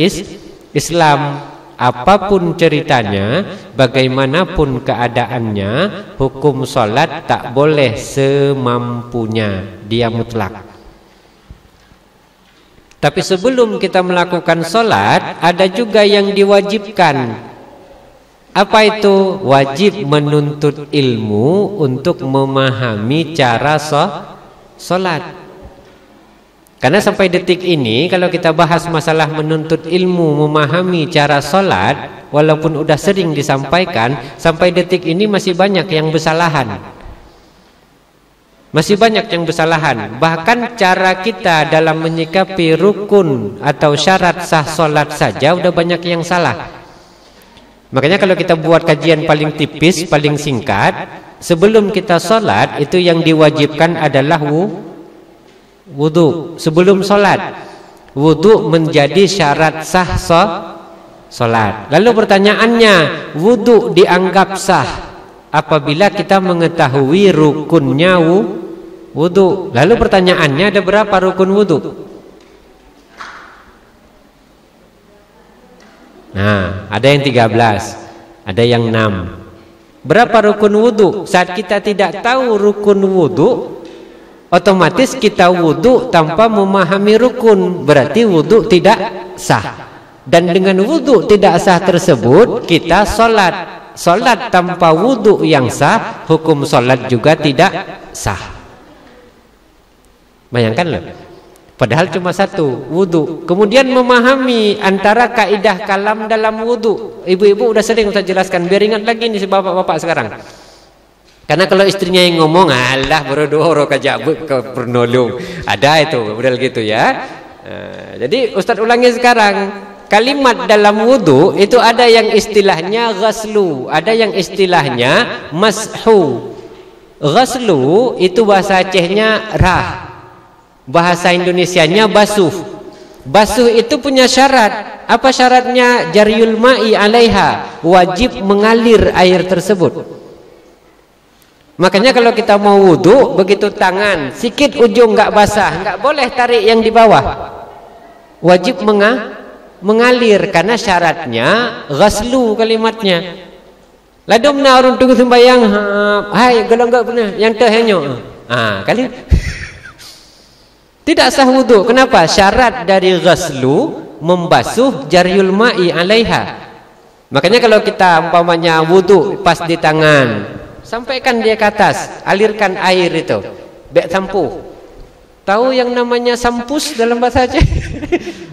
Islam. Apapun ceritanya, bagaimanapun keadaannya, hukum salat tak boleh semampunya, dia mutlak. Tapi sebelum kita melakukan salat, ada juga yang diwajibkan. Apa itu? Wajib menuntut ilmu untuk memahami cara salat. Karena sampai detik ini kalau kita bahas masalah menuntut ilmu, memahami cara salat, walaupun udah sering disampaikan, sampai detik ini masih banyak yang bersalahan. Masih banyak yang bersalahan. Bahkan cara kita dalam menyikapi rukun atau syarat sah salat saja udah banyak yang salah. Makanya kalau kita buat kajian paling tipis, paling singkat, sebelum kita salat itu yang diwajibkan adalah wudu. Sebelum salat, wudu menjadi syarat sah salat. Lalu pertanyaannya, wudu dianggap sah apabila kita mengetahui rukunnya wudu. Lalu pertanyaannya, ada berapa rukun wudu? Nah, ada yang 13, ada yang 6. Berapa rukun wudu? Saat kita tidak tahu rukun wudu, otomatis kita wudu tanpa memahami rukun, berarti wudu tidak sah. Dan dengan wudu tidak sah tersebut kita salat. Salat tanpa wudu yang sah, hukum salat juga tidak sah. Bayangkan loh. Padahal cuma satu, wudu. Kemudian memahami antara kaidah kalam dalam wudu. Ibu-ibu udah sering saya jelaskan, biar ingat lagi nih si bapak-bapak sekarang. Karena kalau istrinya yang ngomong, alah berdoa kajabut ke pernolong. Ada itu, model gitu ya. Jadi Ustadz ulangi sekarang. Kalimat dalam wudu itu ada yang istilahnya ghaslu, ada yang istilahnya mashu. Ghaslu itu bahasa Acehnya rah. Bahasa Indonesianya basuh. Basuh itu punya syarat. Apa syaratnya? Jaryul ma'i alaiha, wajib mengalir air tersebut. Makanya kalau kita mau wudu, begitu tangan sikit ujung enggak basah, enggak boleh tarik yang di bawah. Wajib mengalir karena syaratnya ghaslu kalimatnya. Ladumna orang tunggu sembahyang, hai kalau enggak pernah yang teh henyo. Kali Tidak sah wudu. Kenapa? Syarat dari ghaslu membasuh jaryul ma'i 'alaiha. Makanya kalau kita umpamanya wudu pas di tangan, sampaikan dia ke atas, alirkan air itu. Bek sampuh. Tahu yang namanya sampus dalam bahasa Aceh?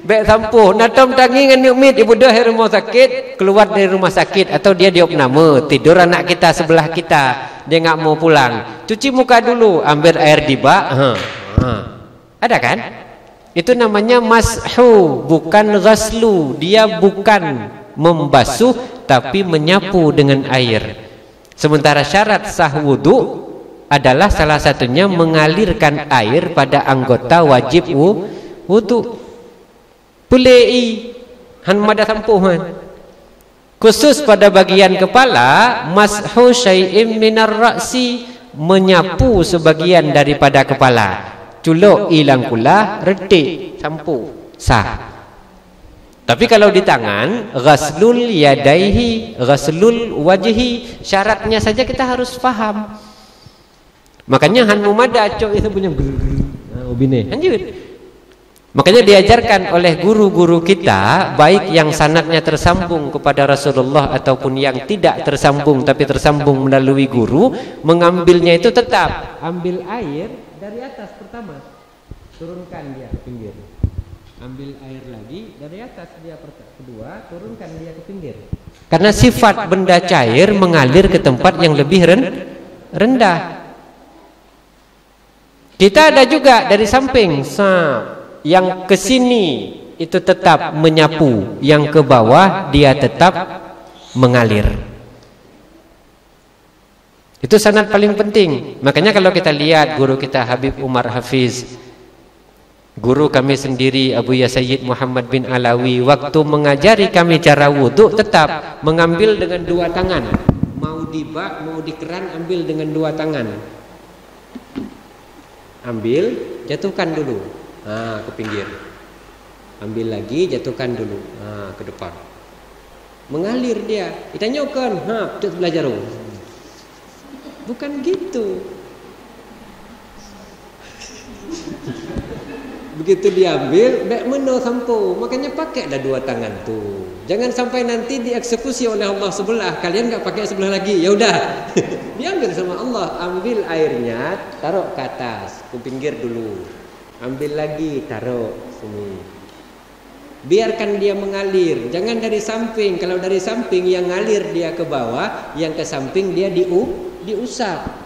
Bek sampuh. Natom tangi ngan umit ibu dah rumah sakit, keluar dari rumah sakit atau dia diopname, tidur anak kita sebelah kita, dia nggak mau pulang. Cuci muka dulu, ambil air di bak. Ada kan? Itu namanya mashu, bukan ghaslu. Dia bukan membasuh tapi menyapu dengan air. Sementara syarat sah wudu adalah salah satunya mengalirkan air pada anggota wajib wudu. Pulei han mada sampuh man. Khusus pada bagian kepala, mashu syai'im minar ra'si, menyapu sebagian daripada kepala. Culuk ilang kula, retik, sampu, sah. Tapi kalau di tangan, ghaslul yadaihi, ghaslul wajhi, syaratnya saja kita harus faham. Makanya han mumada cok itu punya ubine. Lanjut. Makanya diajarkan oleh guru-guru kita, baik yang sanadnya tersambung kepada Rasulullah ataupun yang tidak tersambung tapi tersambung melalui guru, mengambilnya itu tetap ambil air dari atas pertama, turunkan dia ke pinggir. Ambil air lagi dari atas dia kedua, turunkan dia ke pinggir. Karena sifat benda cair mengalir ke tempat yang lebih rendah. Kita ada juga dari samping, yang ke sini itu tetap menyapu, yang ke bawah dia tetap mengalir. Itu sanad paling penting. Makanya kalau kita lihat guru kita Habib Umar Hafiz, guru kami sendiri Abu Ya Sayyid Muhammad bin Alawi, waktu mengajari kami cara wudhu tetap mengambil dengan dua tangan. Mau di bak, mau di keran, ambil dengan dua tangan. Ambil, jatuhkan dulu, ke pinggir. Ambil lagi, jatuhkan dulu, ke depan. Mengalir dia. Kita nyokan, terus belajar. Bukan gitu. Begitu diambil, bek meno sampo. Makanya pakailah dua tangan tuh. Jangan sampai nanti dieksekusi oleh Allah sebelah, kalian nggak pakai sebelah lagi. Ya udah, diambil sama Allah. Ambil airnya, taruh ke atas, ke pinggir dulu. Ambil lagi, taruh sini. Biarkan dia mengalir. Jangan dari samping. Kalau dari samping yang ngalir dia ke bawah, yang ke samping dia diusap.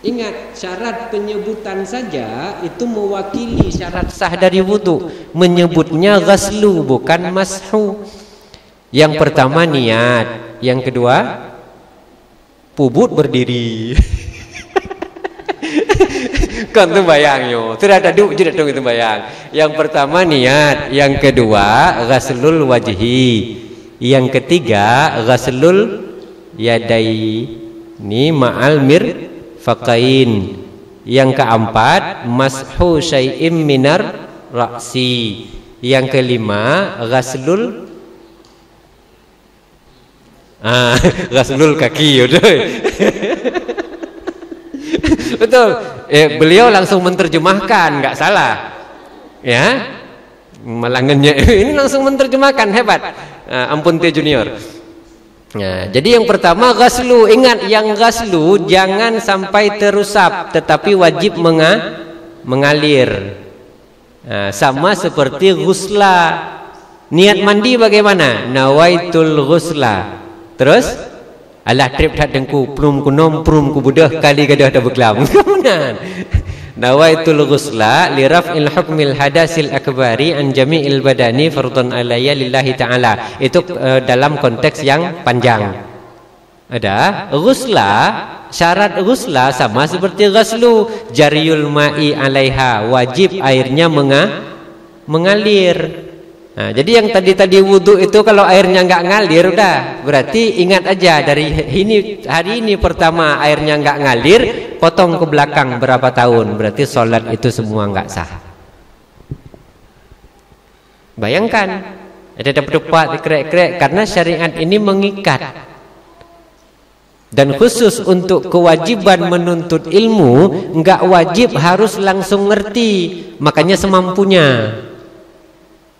Ingat, syarat penyebutan saja itu mewakili syarat sah dari wudu. Menyebutnya ghaslu, bukan mashu. Yang pertama niat, yang kedua pubut berdiri. Kan tu bayang yo, tidak ada duk tidak dong itu bayang. Yang pertama niat, yang kedua ghaslul wajhi, yang ketiga ghaslul yadai ni ma'al faqain. Yang keempat mashu syai'im minar ra'si. Yang kelima ghaslul ghaslul kaki. Betul. Beliau langsung menerjemahkan, nggak salah. Ya. Malangannya ini langsung menerjemahkan, hebat. Ampun Teh Junior. Nah, jadi yang pertama ghaslu, ingat yang ghaslu jangan sampai terusap, tetapi wajib mengalir. Nah, sama seperti ghusla. Niat mandi bagaimana? Nawaitul ghusla. Terus alah trip tak dengku prum kunom prum kubudah kali gadah dah berkelam. Kemudian nawaitul ghusla li raf'il hukmil hadasil akbari an jami'il badani fardun alayya lillahi ta'ala. Itu dalam konteks yang panjang. Ada ghusla, syarat ghusla sama seperti ghaslu, jariyul ma'i 'alaiha, wajib airnya mengalir. Nah, jadi yang tadi wudu itu kalau airnya nggak ngalir udah berarti ingat aja dari hari ini pertama airnya nggak ngalir, potong ke belakang berapa tahun, berarti sholat itu semua nggak sah. Bayangkan ada dapat krek-krek karena syariat ini mengikat. Dan khusus untuk kewajiban menuntut ilmu, enggak wajib harus langsung ngerti, makanya semampunya.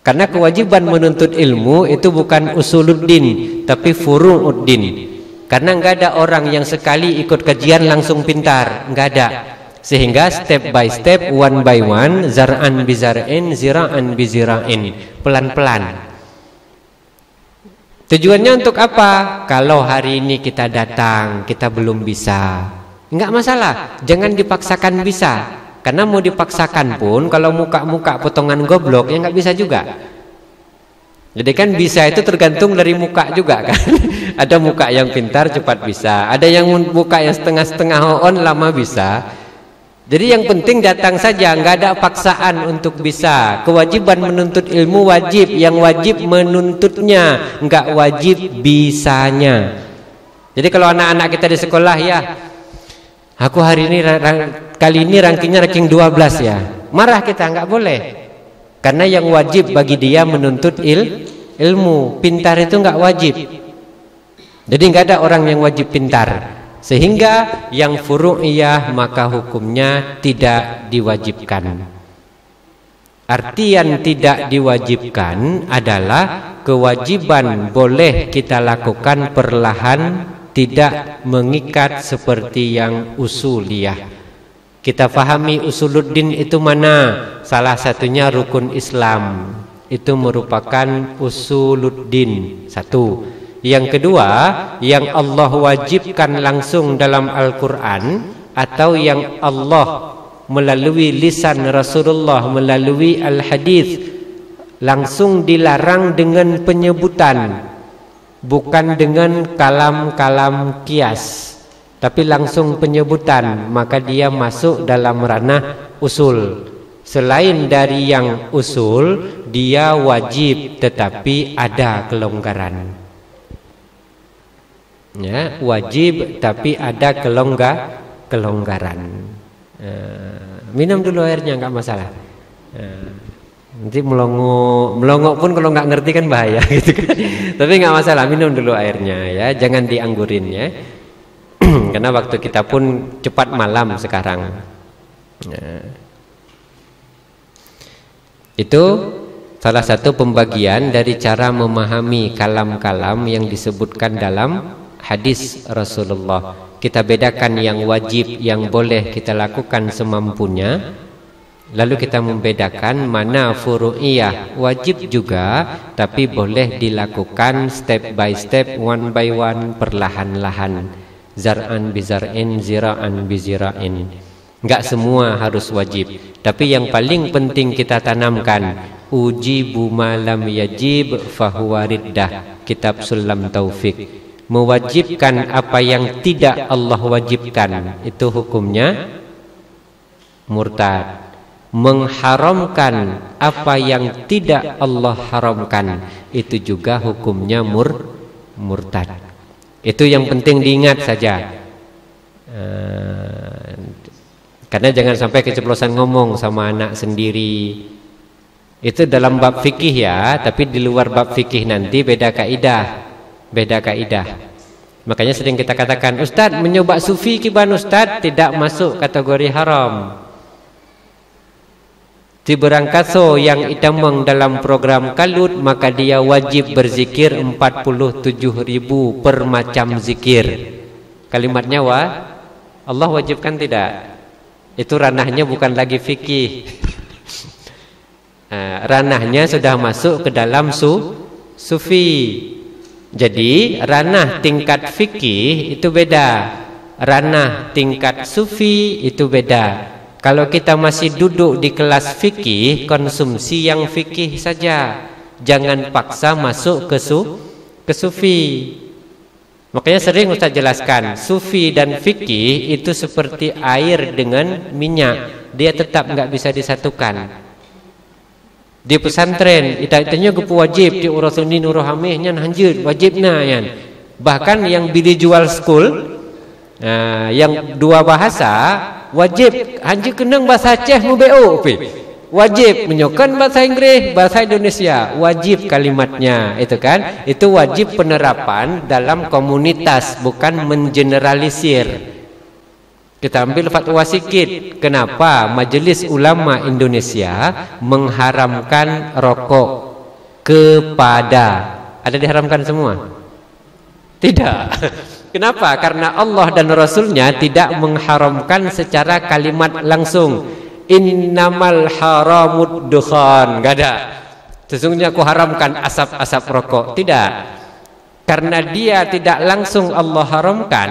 Karena kewajiban menuntut ilmu itu bukan usuluddin, tapi furu'uddin. Karena enggak ada orang yang sekali ikut kajian langsung pintar, enggak ada. Sehingga step by step, one by one, zar'an bi zar'in, zira'an bi zira'in, pelan-pelan. Tujuannya untuk apa? Kalau hari ini kita datang, kita belum bisa, enggak masalah, jangan dipaksakan bisa. Karena mau dipaksakan pun, kalau muka-muka potongan goblok, ya enggak bisa juga. Jadi kan bisa itu tergantung dari muka juga kan. Ada muka yang pintar cepat bisa, ada yang muka yang setengah-setengah on lama bisa. Jadi yang penting datang saja, enggak ada paksaan untuk bisa. Kewajiban menuntut ilmu wajib, yang wajib menuntutnya, enggak wajib bisanya. Jadi kalau anak-anak kita di sekolah, ya aku hari ini kali ini rankingnya ranking 12 ya, marah kita, enggak boleh. Karena yang wajib bagi dia menuntut ilmu, pintar itu enggak wajib. Jadi enggak ada orang yang wajib pintar. Sehingga yang furu'iyah maka hukumnya tidak diwajibkan. Artian tidak diwajibkan adalah kewajiban boleh kita lakukan perlahan, tidak mengikat seperti yang usuliyah. Kita pahami usuluddin itu mana? Salah satunya rukun Islam. Itu merupakan usuluddin. Satu. Yang kedua, yang Allah wajibkan langsung dalam Al-Quran, atau yang Allah melalui lisan Rasulullah, melalui Al-Hadis langsung dilarang dengan penyebutan, bukan dengan kalam-kalam kias, tapi langsung penyebutan, maka dia masuk dalam ranah usul. Selain dari yang usul, dia wajib tetapi ada kelonggaran. Ya, wajib tapi ada kelonggaran. Minum dulu airnya, enggak masalah. Nanti melongo pun kalau enggak ngerti kan bahaya gitu kan. Tapi enggak masalah, minum dulu airnya ya, jangan dianggurin ya. Karena waktu kita pun cepat malam sekarang. Itu salah satu pembagian dari cara memahami kalam-kalam yang disebutkan dalam hadis Rasulullah. Kita bedakan yang wajib, yang boleh kita lakukan semampunya. Lalu kita membedakan mana furu'iyah, wajib juga tapi boleh dilakukan step by step, one by one, perlahan-lahan. Zar'an bi zar'in, zira'an bi zira'in. Enggak semua harus wajib, tapi yang paling penting kita tanamkan, ujibu ma lam yajib fahuwa riddah. Kitab Sulam Taufik. Mewajibkan apa yang tidak Allah wajibkan, itu hukumnya murtad. Mengharamkan apa yang tidak Allah haramkan, itu juga hukumnya murtad. Itu yang penting diingat saja. Karena jangan sampai keceplosan ngomong sama anak sendiri. Itu dalam bab fikih ya, tapi di luar bab fikih nanti beda kaidah. Makanya sering kita katakan, Ustadz mencoba sufi kiban Ustadz tidak masuk kategori haram. Di berangkaso yang itamang dalam program kalut, maka dia wajib berzikir 47.000 per macam zikir. Kalimatnya Allah wajibkan tidak? Itu ranahnya bukan lagi fikih. Ranahnya sudah masuk ke dalam sufi. Jadi ranah tingkat fikih itu beda, ranah tingkat sufi itu beda. Kalau kita masih duduk di kelas fikih, konsumsi yang fikih saja, jangan paksa masuk ke sufi. Makanya sering Ustaz jelaskan, sufi dan fikih itu seperti air dengan minyak, dia tetap enggak bisa disatukan. Di pesantren itanya gepu wajib di urusuni nurohameh nyan hanjut wajibna yan. Bahkan yang bilingual school, yang dua bahasa wajib hanjut kenang bahasa Aceh mu BO. wajib menyukan bahasa Inggris, bahasa Indonesia, wajib kalimatnya, itu kan? Itu wajib penerapan dalam komunitas, bukan mengeneralisir. Kita ambil fatwa sikit. Kenapa Majelis Ulama Indonesia mengharamkan rokok kepada, ada diharamkan semua? Tidak. Kenapa? Karena Allah dan Rasulnya tidak mengharamkan secara kalimat langsung. Innamal haramud dukhan, enggak ada. Sesungguhnya aku haramkan asap-asap rokok. Tidak. Karena dia tidak langsung Allah haramkan,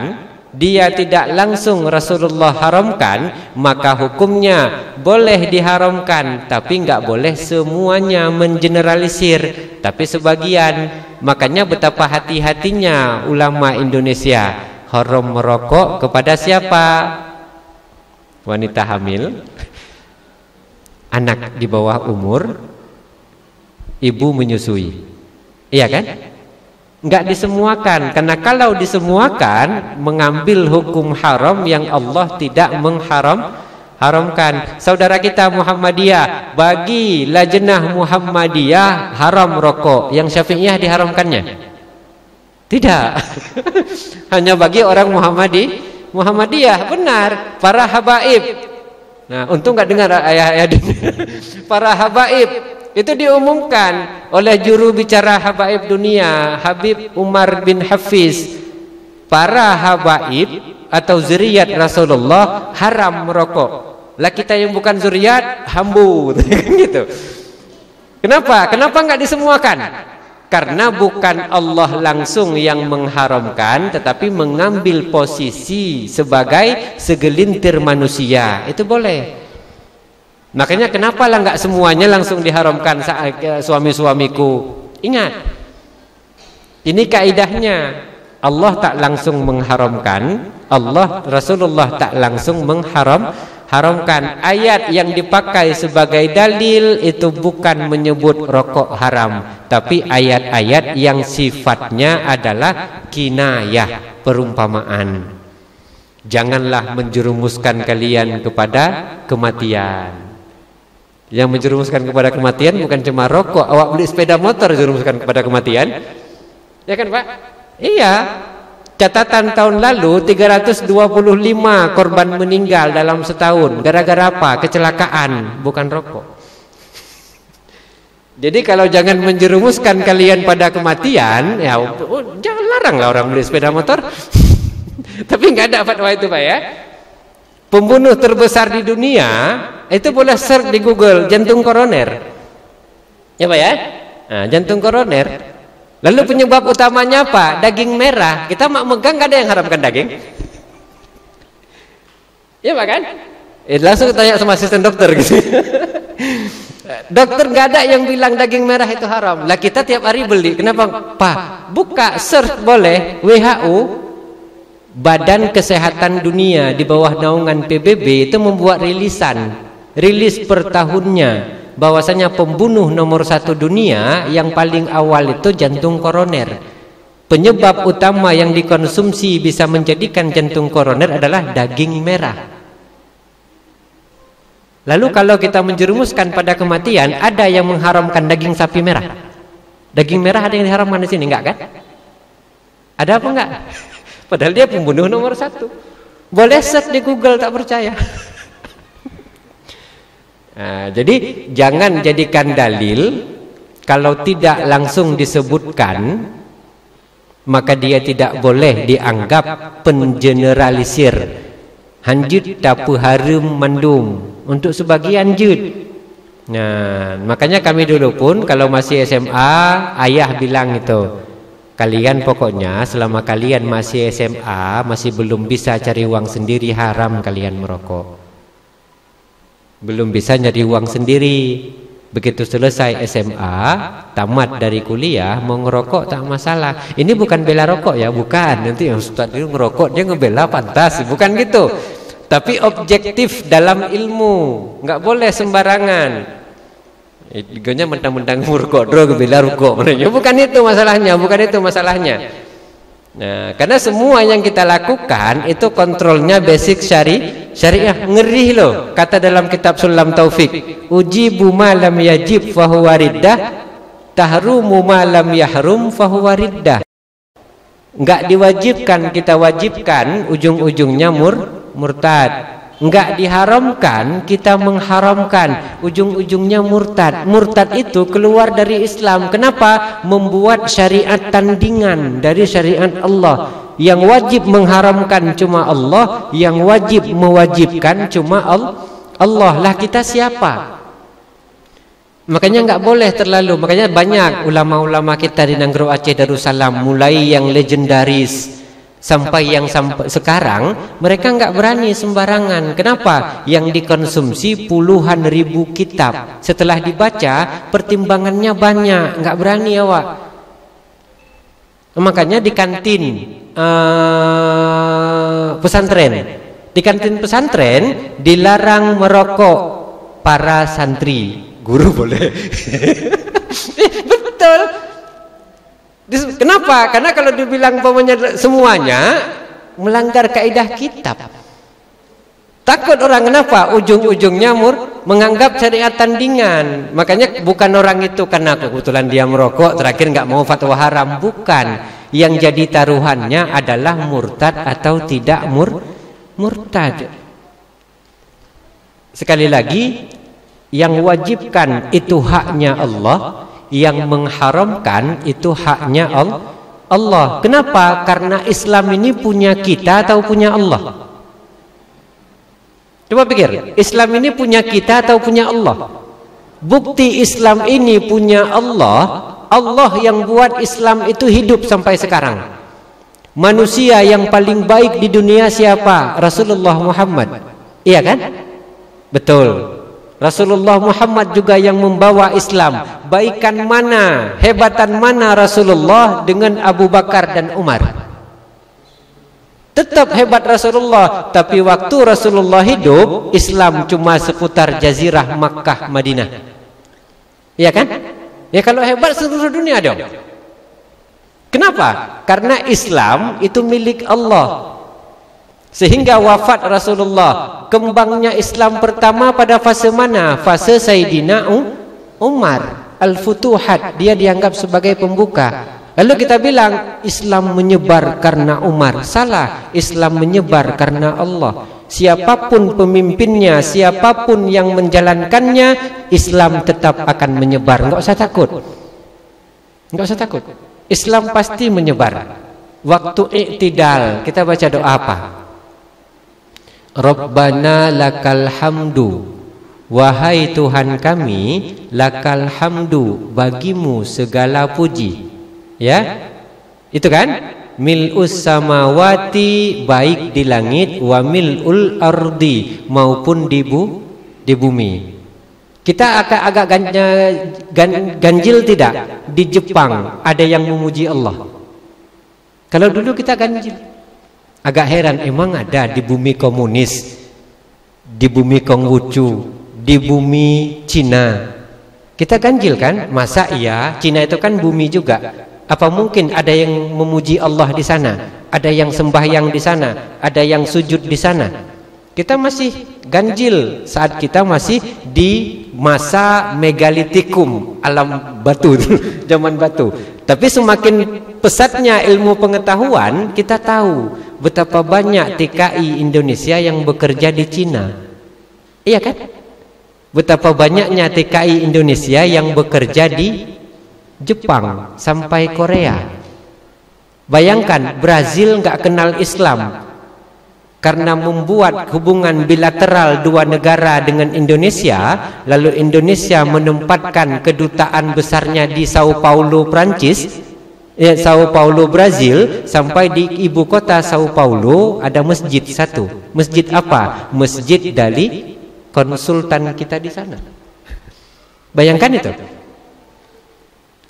dia tidak langsung Rasulullah haramkan, maka hukumnya boleh diharamkan, tapi enggak boleh semuanya mengeneralisir, tapi sebagian. Makanya betapa hati-hatinya ulama Indonesia haram merokok kepada siapa? Wanita hamil, anak di bawah umur, ibu menyusui. Iya kan? Enggak disemuakan, karena kalau disemuakan mengambil hukum haram yang Allah tidak haramkan. Saudara kita Muhammadiyah, bagi lajnah Muhammadiyah haram rokok, yang Syafi'iyah diharamkannya? Tidak. Hanya bagi orang Muhammadiyah, benar. Para habaib. Nah, untung enggak dengar ayah-ayah para habaib itu diumumkan oleh juru bicara habaib dunia, Habib Umar bin Hafiz. Para habaib atau zuriat Rasulullah haram merokok. Lah kita yang bukan zuriat hambu gitu. Kenapa? Kenapa enggak disemuakan? Karena bukan Allah langsung yang mengharamkan, tetapi mengambil posisi sebagai segelintir manusia. Itu boleh. Makanya kenapa lah enggak semuanya langsung diharamkan suami-suamiku. Ingat, ini kaidahnya. Allah tak langsung mengharamkan, Rasulullah tak langsung mengharamkan. Ayat yang dipakai sebagai dalil itu bukan menyebut rokok haram, tapi ayat-ayat yang sifatnya adalah kinayah, perumpamaan. Janganlah menjerumuskan kalian kepada kematian. Yang menjerumuskan kepada kematian bukan cuma rokok. Awak beli sepeda motor jerumuskan kepada kematian. Ya kan Pak? Iya. Catatan tahun lalu 325 korban meninggal dalam setahun. Gara-gara apa? Kecelakaan, bukan rokok. Jadi kalau jangan menjerumuskan kalian pada kematian, ya jangan laranglah orang beli sepeda motor. Tapi nggak ada fatwa itu Pak ya. Pembunuh terbesar di dunia itu boleh search di Google, jantung koroner. Ya Pak ya? Nah, jantung koroner. Lalu penyebab utamanya apa? Daging merah. Kita mak megang gak ada yang haramkan daging. Ya Pak kan? Langsung tanya sama asisten dokter gitu. Dokter gak ada yang bilang daging merah itu haram. Lah kita tiap hari beli. Kenapa? Pak, buka search boleh. WHO, Badan Kesehatan Dunia di bawah naungan PBB itu membuat rilis per tahunnya bahwasanya pembunuh nomor 1 dunia yang paling awal itu jantung koroner. Penyebab utama yang dikonsumsi bisa menjadikan jantung koroner adalah daging merah. Lalu kalau kita menjerumuskan pada kematian, ada yang mengharamkan daging sapi merah. Daging merah ada yang diharamkan di sini, enggak kan? Ada apa enggak? Padahal dia pembunuh nomor 1. Boleh search di Google, tak percaya. Nah, jadi jangan jadikan dalil kalau tidak langsung disebutkan, maka dia tidak boleh dianggap pengeneralisir. Hanjut tapu harum mandum untuk sebagian jud. Nah, makanya kami dulu pun kalau masih SMA, ayah bilang itu, kalian pokoknya selama kalian masih SMA, masih belum bisa cari uang sendiri, haram kalian merokok. Belum bisa nyari uang sendiri. Begitu selesai SMA, tamat dari kuliah, mau ngerokok tak masalah. Ini bukan bela rokok ya, bukan. Nanti yang Ustaz itu ngerokok dia ngebela pantas, bukan gitu. Tapi objektif dalam ilmu, nggak boleh sembarangan. Igonya mentang-mentang merokok, droga bela rokok. Bukan itu masalahnya, bukan itu masalahnya. Nah, karena semua yang kita lakukan itu kontrolnya basic syariah. Ngeri loh, kata dalam kitab Sulam Taufik, ujibu ma lam yajib fahuwa riddah, tahrumu ma lam yahrum fahuwa riddah. Enggak diwajibkan kita wajibkan, ujung-ujungnya murtad. Enggak diharamkan kita mengharamkan, ujung-ujungnya murtad. Murtad itu keluar dari Islam. Kenapa? Membuat syariat tandingan dari syariat Allah. Yang wajib mengharamkan cuma Allah, yang wajib mewajibkan cuma Allah. Lah kita siapa? Makanya enggak boleh terlalu. Makanya banyak ulama-ulama kita di Nanggro Aceh Darussalam, mulai yang legendaris sampai yang sekarang, mereka enggak berani sembarangan. Kenapa? Yang dikonsumsi puluhan ribu kitab. Setelah dibaca, pertimbangannya banyak, enggak berani awak. Makanya di kantin pesantren, di kantin pesantren dilarang merokok para santri. Guru boleh. Betul. Kenapa? Karena kalau dibilang umpamanya semuanya melanggar kaidah kitab. Takut orang, kenapa? Ujung-ujungnya menganggap syariat tandingan. Makanya bukan orang itu karena kebetulan dia merokok terakhir nggak mau fatwa haram, bukan. Yang jadi taruhannya adalah murtad atau tidak murtad. Sekali lagi, yang wajibkan itu haknya Allah, yang mengharamkan itu haknya Allah. Kenapa? Karena Islam ini punya kita atau punya Allah? Coba pikir, Islam ini punya kita atau punya Allah? Bukti Islam ini punya Allah, Allah yang buat Islam itu hidup sampai sekarang. Manusia yang paling baik di dunia siapa? Rasulullah Muhammad. Iya kan? Betul. Rasulullah Muhammad juga yang membawa Islam. Baikan mana, hebatan mana Rasulullah dengan Abu Bakar dan Umar? Tetap hebat Rasulullah, tapi waktu Rasulullah hidup, Islam cuma seputar jazirah Makkah, Madinah. Iya kan? Ya kalau hebat seluruh dunia dong. Kenapa? Karena Islam itu milik Allah. Sehingga wafat Rasulullah, kembangnya Islam pertama pada fase mana? Fase Sayyidina Umar, Al-Futuhat, dia dianggap sebagai pembuka. Lalu kita bilang Islam menyebar karena Umar. Salah, Islam menyebar karena Allah. Siapapun pemimpinnya, siapapun yang menjalankannya, Islam tetap akan menyebar. Enggak usah takut. Enggak usah takut. Islam pasti menyebar. Waktu i'tidal, kita baca doa apa? Rabbana lakal hamdu, wahai Tuhan kami, lakal hamdu, bagimu segala puji. Ya, itu kan? Mil'us samawati, baik di langit, wa mil'ul ardi, maupun di bumi. Kita agak ganjil tidak? Di Jepang ada yang memuji Allah. Kalau dulu kita ganjil. Agak heran, emang ada di bumi komunis, di bumi Konghucu, di bumi Cina. Kita ganjil kan? Masa iya? Cina itu kan bumi juga. Apa mungkin ada yang memuji Allah di sana? Ada yang sembahyang di sana? Ada yang sujud di sana? Kita masih ganjil saat kita masih di masa megalitikum, alam batu, zaman batu. Tapi semakin pesatnya ilmu pengetahuan, kita tahu betapa banyak TKI Indonesia yang bekerja di Cina. Iya kan? Betapa banyaknya TKI Indonesia yang bekerja di Jepang sampai Korea. Bayangkan, Brazil nggak kenal Islam karena membuat hubungan bilateral dua negara dengan Indonesia. Lalu Indonesia menempatkan kedutaan besarnya di Sao Paulo, Prancis, Sao Paulo, Brazil. Sampai di ibu kota Sao Paulo ada masjid satu. Masjid apa? Masjid dari konsultan kita di sana. Bayangkan itu.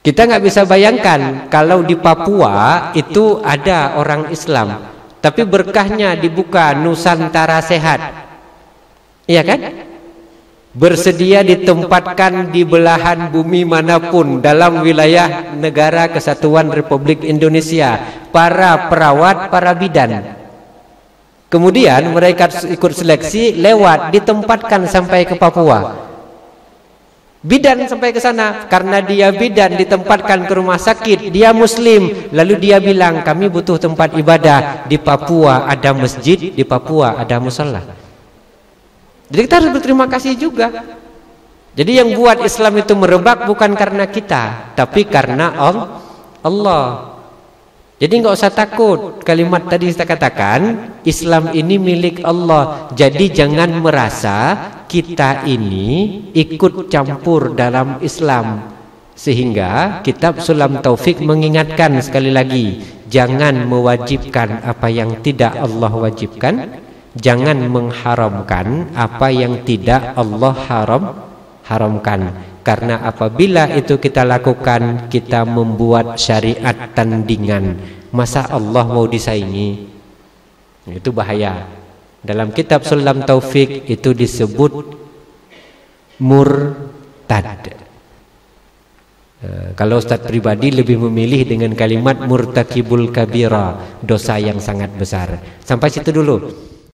Kita nggak bisa bayangkan kalau di Papua itu ada orang Islam, tapi berkahnya dibuka Nusantara Sehat. Iya kan? Bersedia ditempatkan di belahan bumi manapun dalam wilayah negara Kesatuan Republik Indonesia, para perawat, para bidan. Kemudian mereka ikut seleksi, lewat, ditempatkan sampai ke Papua. Bidan sampai ke sana, karena dia bidan ditempatkan ke rumah sakit, dia muslim, lalu dia bilang, kami butuh tempat ibadah, di Papua ada masjid, di Papua ada musala. Jadi kita harus berterima kasih juga. Jadi yang buat Islam itu merebak bukan karena kita, tapi karena Allah. Jadi nggak usah takut. Kalimat tadi saya katakan, Islam ini milik Allah. Jadi jangan merasa kita ini ikut campur dalam Islam. Sehingga kitab Sulam Taufik mengingatkan sekali lagi, jangan mewajibkan apa yang tidak Allah wajibkan, jangan mengharamkan apa yang tidak Allah haramkan. Karena apabila itu kita lakukan, kita membuat syariat tandingan. Masa Allah mau disaingi? Itu bahaya. Dalam kitab Sulam Taufik itu disebut murtad. Kalau Ustadz pribadi lebih memilih dengan kalimat murtakibul kabira, dosa yang sangat besar. Sampai situ dulu.